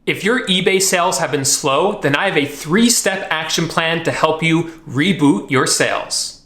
If your eBay sales have been slow, then I have a 3-step action plan to help you reboot your sales.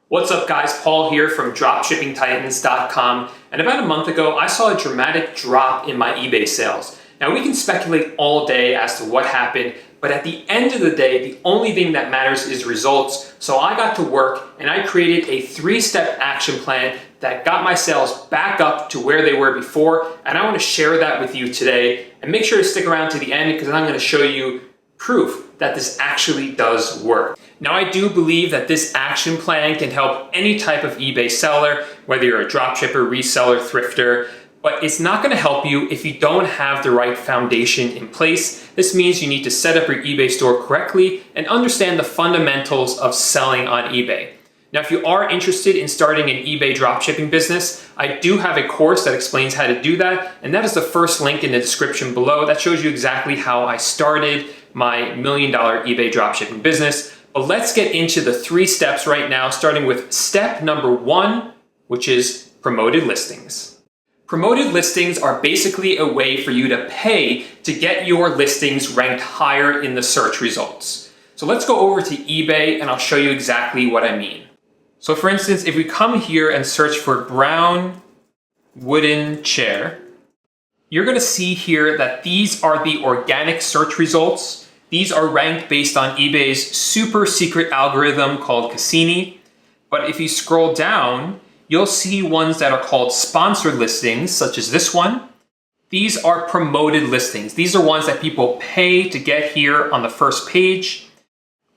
What's up guys, Paul here from dropshippingtitans.com, and about a month ago I saw a dramatic drop in my eBay sales. Now we can speculate all day as to what happened, but at the end of the day, the only thing that matters is results. So I got to work and I created a 3-step action plan that got my sales back up to where they were before, and I want to share that with you today. And make sure to stick around to the end because I'm going to show you proof that this actually does work. Now I do believe that this action plan can help any type of eBay seller, whether you're a dropshipper, reseller, thrifter, but it's not going to help you if you don't have the right foundation in place. This means you need to set up your eBay store correctly and understand the fundamentals of selling on eBay. Now, if you are interested in starting an eBay dropshipping business, I do have a course that explains how to do that, and that is the first link in the description below. That shows you exactly how I started my $1 million eBay dropshipping business. But let's get into the 3 steps right now, starting with step number 1, which is promoted listings. Promoted listings are basically a way for you to pay to get your listings ranked higher in the search results. So let's go over to eBay and I'll show you exactly what I mean. So for instance, if we come here and search for brown wooden chair, you're going to see here that these are the organic search results. These are ranked based on eBay's super secret algorithm called Cassini. But if you scroll down, you'll see ones that are called sponsored listings, such as this one. These are promoted listings. These are ones that people pay to get here on the first page.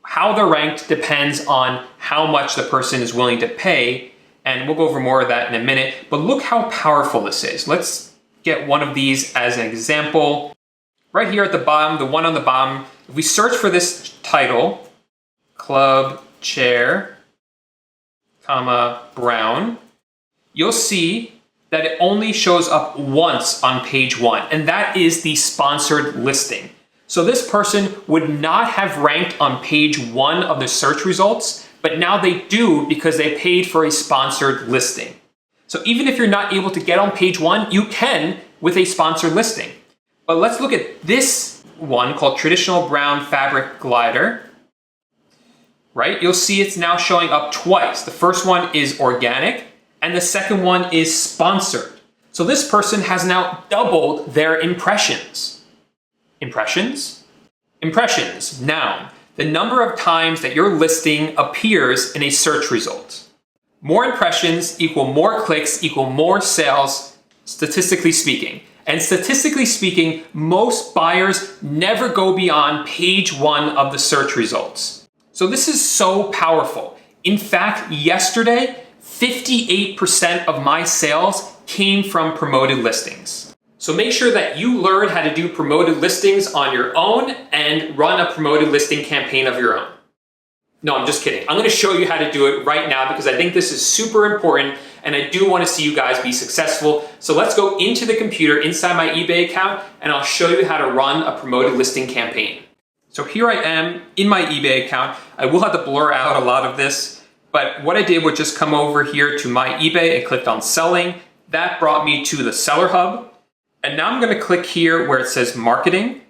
How they're ranked depends on how much the person is willing to pay, and we'll go over more of that in a minute. But look how powerful this is. Let's get one of these as an example. Right here at the bottom, the one on the bottom, if we search for this title, club chair, comma, brown, you'll see that it only shows up once on page 1, and that is the sponsored listing. So this person would not have ranked on page 1 of the search results, but now they do because they paid for a sponsored listing. So even if you're not able to get on page 1, you can with a sponsored listing. But let's look at this one called traditional brown fabric glider. Right? You'll see it's now showing up twice. The first one is organic and the second one is sponsored. So this person has now doubled their impressions. Impressions? Impressions, noun. The number of times that your listing appears in a search result. More impressions equal more clicks equal more sales, statistically speaking. And statistically speaking, most buyers never go beyond page 1 of the search results. So this is so powerful. In fact, yesterday, 58% of my sales came from promoted listings. So make sure that you learn how to do promoted listings on your own and run a promoted listing campaign of your own. No, I'm just kidding. I'm going to show you how to do it right now because I think this is super important and I do want to see you guys be successful. So let's go into the computer inside my eBay account and I'll show you how to run a promoted listing campaign. So here I am in my eBay account. I will have to blur out a lot of this, but what I did was just come over here to my eBay and clicked on selling. That brought me to the seller hub. And now I'm going to click here where it says marketing.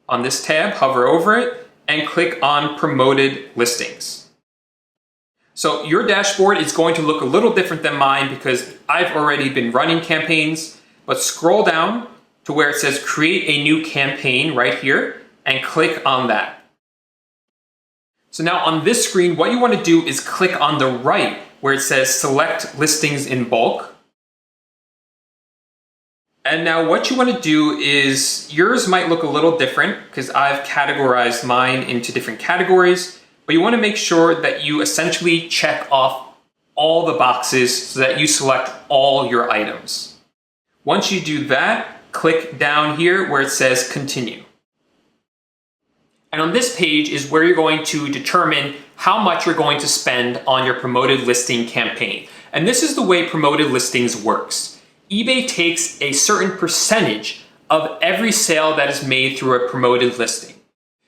On this tab, hover over it and click on promoted listings. So your dashboard is going to look a little different than mine because I've already been running campaigns, but scroll down to where it says create a new campaign right here and click on that. So now on this screen, what you want to do is click on the right where it says select listings in bulk. And now what you want to do is, yours might look a little different because I've categorized mine into different categories, but you want to make sure that you essentially check off all the boxes so that you select all your items. Once you do that, click down here where it says continue. And on this page is where you're going to determine how much you're going to spend on your promoted listing campaign. And this is the way promoted listings works. eBay takes a certain percentage of every sale that is made through a promoted listing.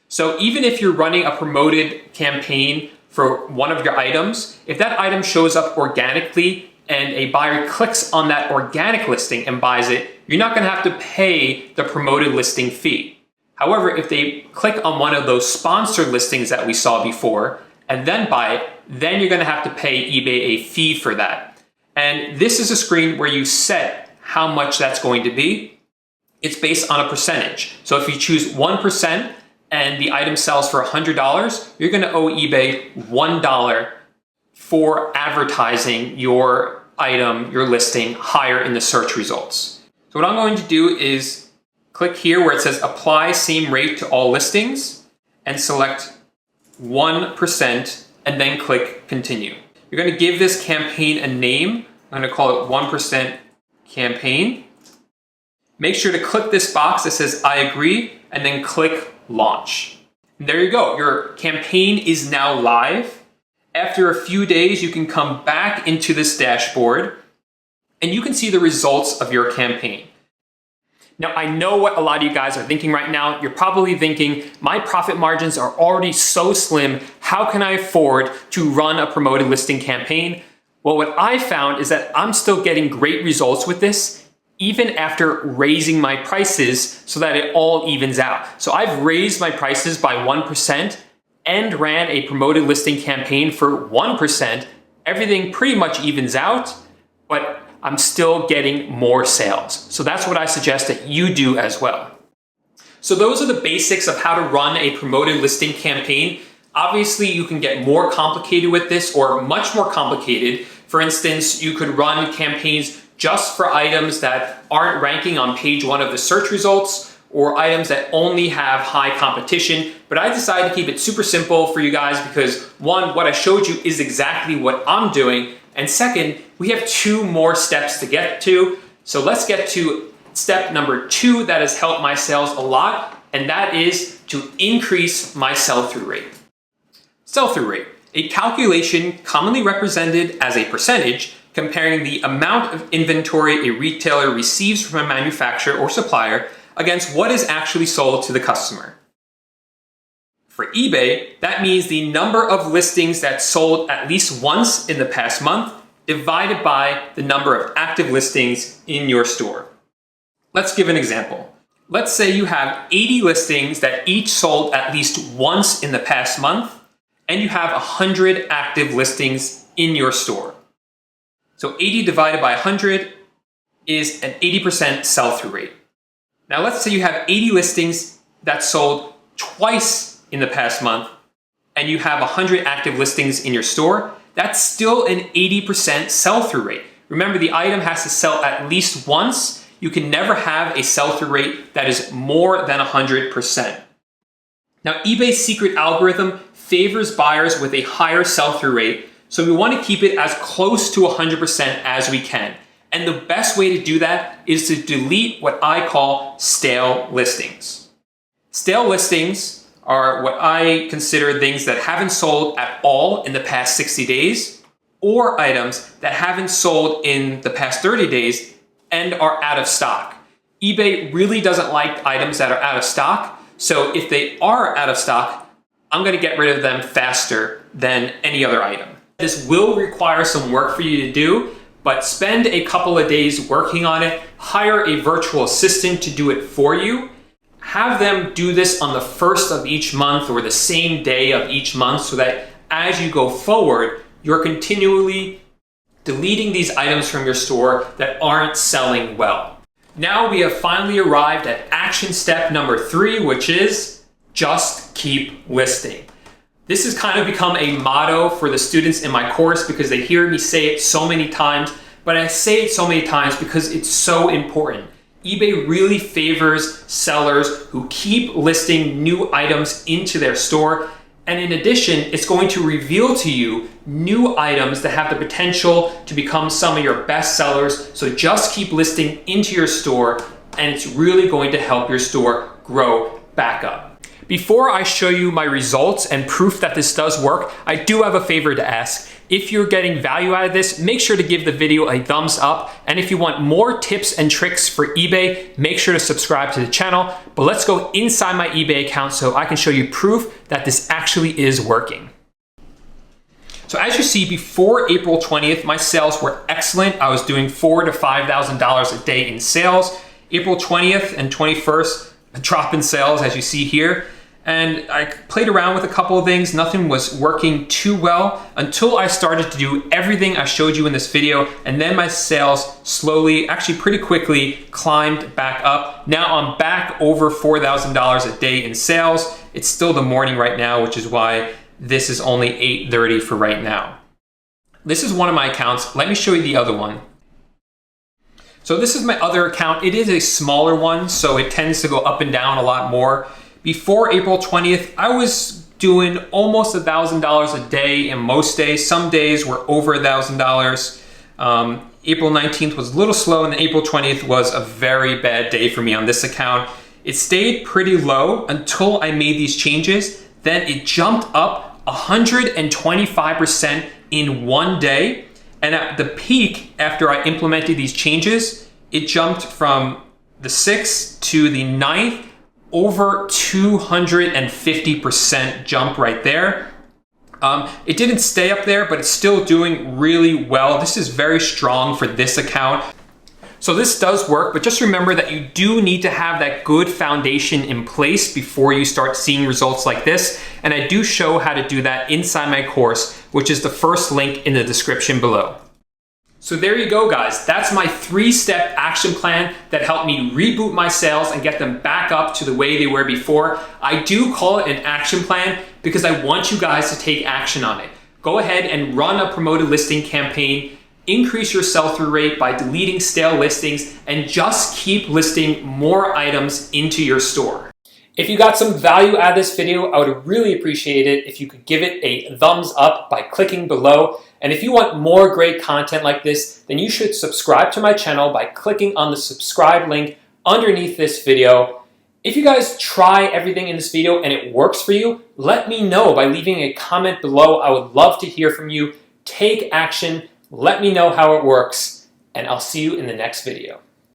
So even if you're running a promoted campaign for one of your items, if that item shows up organically and a buyer clicks on that organic listing and buys it, you're not gonna have to pay the promoted listing fee. However, if they click on one of those sponsored listings that we saw before and then buy it, then you're gonna have to pay eBay a fee for that. And this is a screen where you set how much that's going to be. It's based on a percentage. So if you choose 1% and the item sells for $100, you're gonna owe eBay $1 for advertising your item, your listing, higher in the search results. So what I'm going to do is click here where it says apply same rate to all listings and select 1% and then click continue. You're going to give this campaign a name. I'm going to call it 1% campaign. Make sure to click this box that says I agree and then click launch. And there you go. Your campaign is now live. After a few days, you can come back into this dashboard and you can see the results of your campaign. Now, I know what a lot of you guys are thinking right now. You're probably thinking, my profit margins are already so slim. How can I afford to run a promoted listing campaign? Well, what I found is that I'm still getting great results with this, even after raising my prices so that it all evens out. So I've raised my prices by 1%. And ran a promoted listing campaign for 1%, everything pretty much evens out, but I'm still getting more sales. So that's what I suggest that you do as well. So those are the basics of how to run a promoted listing campaign. Obviously, you can get more complicated with this or much more complicated. For instance, you could run campaigns just for items that aren't ranking on page 1 of the search results, or items that only have high competition. But I decided to keep it super simple for you guys because 1, what I showed you is exactly what I'm doing. And 2nd, we have 2 more steps to get to. So let's get to step number 2 that has helped my sales a lot, and that is to increase my sell-through rate. Sell-through rate, a calculation commonly represented as a percentage comparing the amount of inventory a retailer receives from a manufacturer or supplier against what is actually sold to the customer. For eBay, that means the number of listings that sold at least once in the past month divided by the number of active listings in your store. Let's give an example. Let's say you have 80 listings that each sold at least once in the past month, and you have 100 active listings in your store. So 80 divided by 100 is an 80% sell-through rate. Now let's say you have 80 listings that sold twice in the past month and you have 100 active listings in your store. That's still an 80% sell-through rate. Remember, the item has to sell at least once. You can never have a sell-through rate that is more than 100%. Now, eBay's secret algorithm favors buyers with a higher sell-through rate, so we want to keep it as close to 100% as we can. And the best way to do that is to delete what I call stale listings. Stale listings are what I consider things that haven't sold at all in the past 60 days, or items that haven't sold in the past 30 days and are out of stock. eBay really doesn't like items that are out of stock, so if they are out of stock, I'm going to get rid of them faster than any other item. This will require some work for you to do, but spend a couple of days working on it. Hire a virtual assistant to do it for you. Have them do this on the 1st of each month or the same day of each month so that as you go forward, you're continually deleting these items from your store that aren't selling well. Now we have finally arrived at action step number 3, which is just keep listing. This has kind of become a motto for the students in my course because they hear me say it so many times, but I say it so many times because it's so important. eBay really favors sellers who keep listing new items into their store. And in addition, it's going to reveal to you new items that have the potential to become some of your best sellers. So just keep listing into your store, and it's really going to help your store grow back up. Before I show you my results and proof that this does work, I do have a favor to ask. If you're getting value out of this, make sure to give the video a thumbs up. And if you want more tips and tricks for eBay, make sure to subscribe to the channel. But let's go inside my eBay account so I can show you proof that this actually is working. So as you see, before April 20th, my sales were excellent. I was doing $4,000 to $5,000 a day in sales. April 20th and 21st, a drop in sales, as you see here. And I played around with a couple of things. Nothing was working too well until I started to do everything I showed you in this video. And then my sales slowly, actually pretty quickly, climbed back up. Now I'm back over $4,000 a day in sales. It's still the morning right now, which is why this is only 8:30 for right now. This is one of my accounts. Let me show you the other one. So this is my other account. It is a smaller one, so it tends to go up and down a lot more. Before April 20th, I was doing almost $1,000 a day in most days. Some days were over $1,000. April 19th was a little slow, and then April 20th was a very bad day for me on this account. It stayed pretty low until I made these changes. Then it jumped up 125% in one day. And at the peak, after I implemented these changes, it jumped from the 6th to the 9th, over 250% jump right there. It didn't stay up there, but it's still doing really well. This is very strong for this account. So this does work, but just remember that you do need to have that good foundation in place before you start seeing results like this. And I do show how to do that inside my course, which is the first link in the description below. So there you go, guys. That's my 3-step action plan that helped me reboot my sales and get them back up to the way they were before. I do call it an action plan because I want you guys to take action on it. Go ahead and run a promoted listing campaign, increase your sell-through rate by deleting stale listings, and just keep listing more items into your store. If you got some value out of this video, I would really appreciate it if you could give it a thumbs up by clicking below. And if you want more great content like this, then you should subscribe to my channel by clicking on the subscribe link underneath this video. If you guys try everything in this video and it works for you, let me know by leaving a comment below. I would love to hear from you. Take action. Let me know how it works, and I'll see you in the next video.